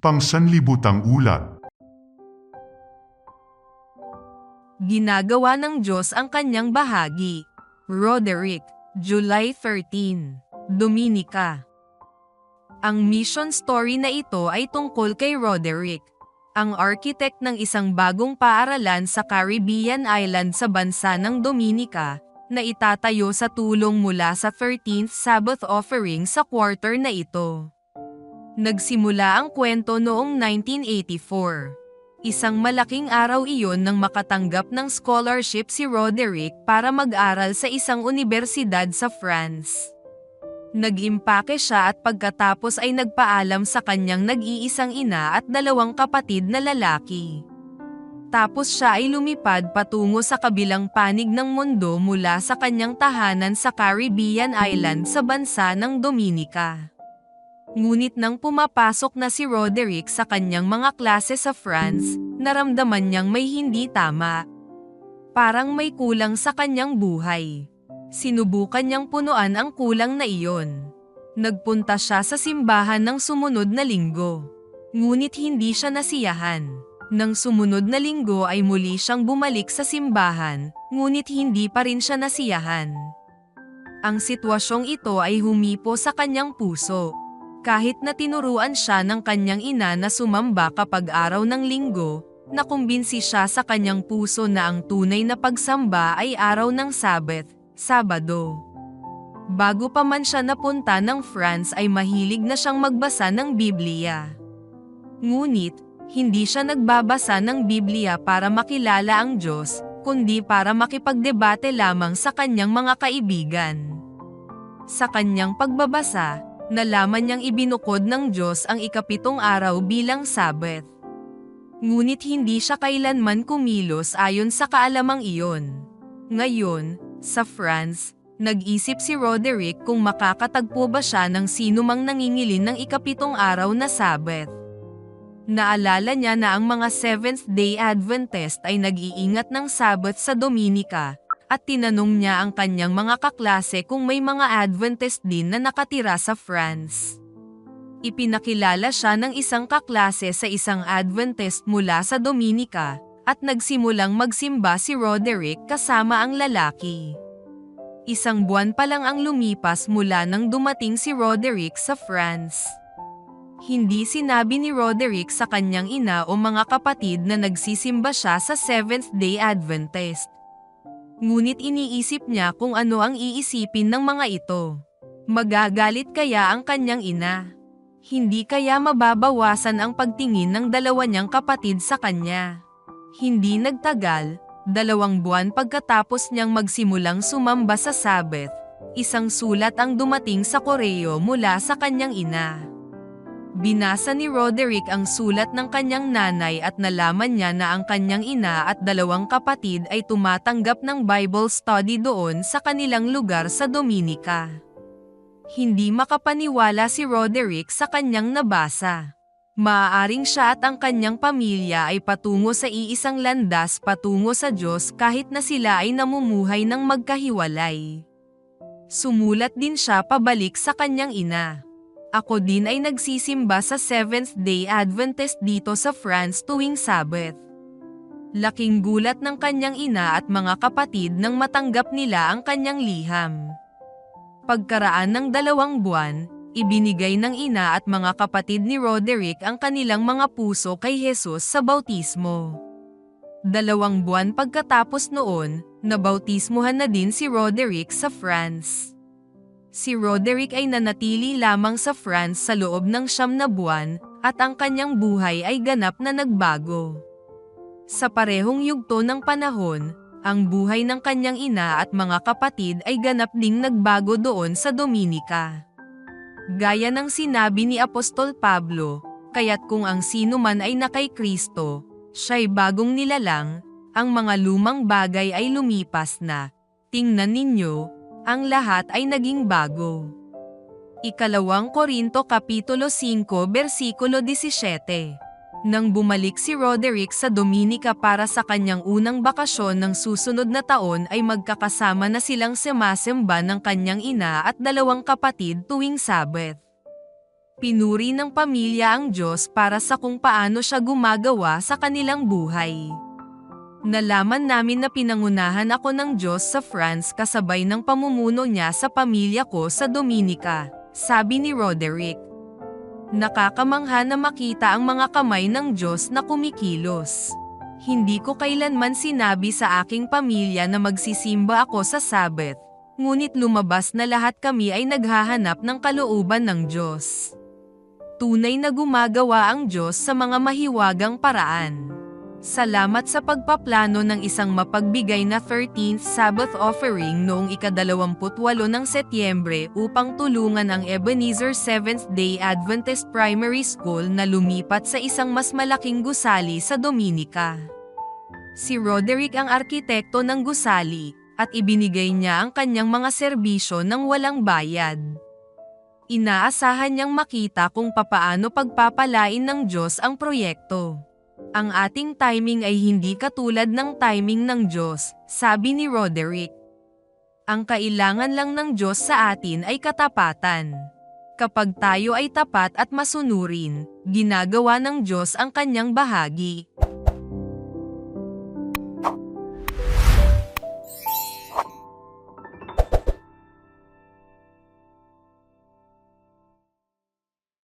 Pangsanlibutang ulat. Ginagawa ng Diyos ang kanyang bahagi. Roderick, July 13, Dominica. Ang mission story na ito ay tungkol kay Roderick, ang architect ng isang bagong paaralan sa Caribbean island sa bansa ng Dominica, na itatayo sa tulong mula sa 13th Sabbath offering sa quarter na ito. Nagsimula ang kwento noong 1984. Isang malaking araw iyon nang makatanggap ng scholarship si Roderick para mag-aral sa isang unibersidad sa France. Nag-impake siya at pagkatapos ay nagpaalam sa kanyang nag-iisang ina at dalawang kapatid na lalaki. Tapos siya ay lumipad patungo sa kabilang panig ng mundo mula sa kanyang tahanan sa Caribbean island sa bansa ng Dominica. Ngunit nang pumapasok na si Roderick sa kanyang mga klase sa France, naramdaman niyang may hindi tama. Parang may kulang sa kanyang buhay. Sinubukan niyang punuan ang kulang na iyon. Nagpunta siya sa simbahan ng sumunod na linggo. Ngunit hindi siya nasiyahan. Nang sumunod na linggo ay muli siyang bumalik sa simbahan, ngunit hindi pa rin siya nasiyahan. Ang sitwasyong ito ay humipo sa kanyang puso. Kahit na tinuruan siya ng kanyang ina na sumamba kapag araw ng linggo, nakumbinsi siya sa kanyang puso na ang tunay na pagsamba ay araw ng Sabado. Bago pa man siya napunta ng France ay mahilig na siyang magbasa ng Biblia. Ngunit, hindi siya nagbabasa ng Biblia para makilala ang Diyos, kundi para makipagdebate lamang sa kanyang mga kaibigan. Sa kanyang pagbabasa, nalaman niyang ibinukod ng Diyos ang ikapitong araw bilang Sabbath. Ngunit hindi siya kailanman kumilos ayon sa kaalamang iyon. Ngayon, sa France, nag-isip si Roderick kung makakatagpo ba siya ng sinumang nangingilin ng ikapitong araw na Sabbath. Naalala niya na ang mga Seventh-day Adventist ay nag-iingat ng Sabbath sa Dominica, at tinanong niya ang kanyang mga kaklase kung may mga Adventist din na nakatira sa France. Ipinakilala siya ng isang kaklase sa isang Adventist mula sa Dominica, at nagsimulang magsimba si Roderick kasama ang lalaki. Isang buwan pa lang ang lumipas mula nang dumating si Roderick sa France. Hindi sinabi ni Roderick sa kanyang ina o mga kapatid na nagsisimba siya sa Seventh-day Adventist. Ngunit iniisip niya kung ano ang iisipin ng mga ito. Magagalit kaya ang kanyang ina? Hindi kaya mababawasan ang pagtingin ng dalawa niyang kapatid sa kanya? Hindi nagtagal, 2 buwan pagkatapos niyang magsimulang sumamba sa Sabbath, isang sulat ang dumating sa koreo mula sa kanyang ina. Binasa ni Roderick ang sulat ng kanyang nanay at nalaman niya na ang kanyang ina at 2 kapatid ay tumatanggap ng Bible study doon sa kanilang lugar sa Dominica. Hindi makapaniwala si Roderick sa kanyang nabasa. Maaaring siya at ang kanyang pamilya ay patungo sa iisang landas patungo sa Diyos kahit na sila ay namumuhay ng magkahiwalay. Sumulat din siya pabalik sa kanyang ina. Ako din ay nagsisimba sa Seventh-day Adventist dito sa France tuwing Sabbath. Laking gulat ng kanyang ina at mga kapatid nang matanggap nila ang kanyang liham. Pagkaraan ng 2 buwan, ibinigay ng ina at mga kapatid ni Roderick ang kanilang mga puso kay Jesus sa bautismo. 2 buwan pagkatapos noon, nabautismuhan na din si Roderick sa France. Si Roderick ay nanatili lamang sa France sa loob ng 9 na buwan, at ang kanyang buhay ay ganap na nagbago. Sa parehong yugto ng panahon, ang buhay ng kanyang ina at mga kapatid ay ganap ding nagbago doon sa Dominica. Gaya ng sinabi ni Apostol Pablo, kaya't kung ang sino man ay na kay Kristo, siya'y bagong nilalang, ang mga lumang bagay ay lumipas na. Tingnan ninyo, ang lahat ay naging bago. 2 Korinto Kapitulo 5 Versikulo 17. Nang bumalik si Roderick sa Dominica para sa kanyang unang bakasyon ng susunod na taon ay magkakasama na silang sumasemba ng kanyang ina at 2 kapatid tuwing Sabbath. Pinuri ng pamilya ang Diyos para sa kung paano siya gumagawa sa kanilang buhay. Nalaman namin na pinangunahan ako ng Diyos sa France kasabay ng pamumuno niya sa pamilya ko sa Dominica, sabi ni Roderick. Nakakamangha na makita ang mga kamay ng Diyos na kumikilos. Hindi ko kailanman sinabi sa aking pamilya na magsisimba ako sa Sabbath, ngunit lumabas na lahat kami ay naghahanap ng kalooban ng Diyos. Tunay na gumagawa ang Diyos sa mga mahiwagang paraan. Salamat sa pagpaplano ng isang mapagbigay na 13th Sabbath offering noong ika-28 ng Setyembre upang tulungan ang Ebenezer Seventh-day Adventist Primary School na lumipat sa isang mas malaking gusali sa Dominica. Si Roderick ang arkitekto ng gusali, at ibinigay niya ang kanyang mga serbisyo ng walang bayad. Inaasahan niyang makita kung papaano pagpapalain ng Diyos ang proyekto. Ang ating timing ay hindi katulad ng timing ng Diyos, sabi ni Roderick. Ang kailangan lang ng Diyos sa atin ay katapatan. Kapag tayo ay tapat at masunurin, ginagawa ng Diyos ang kanyang bahagi.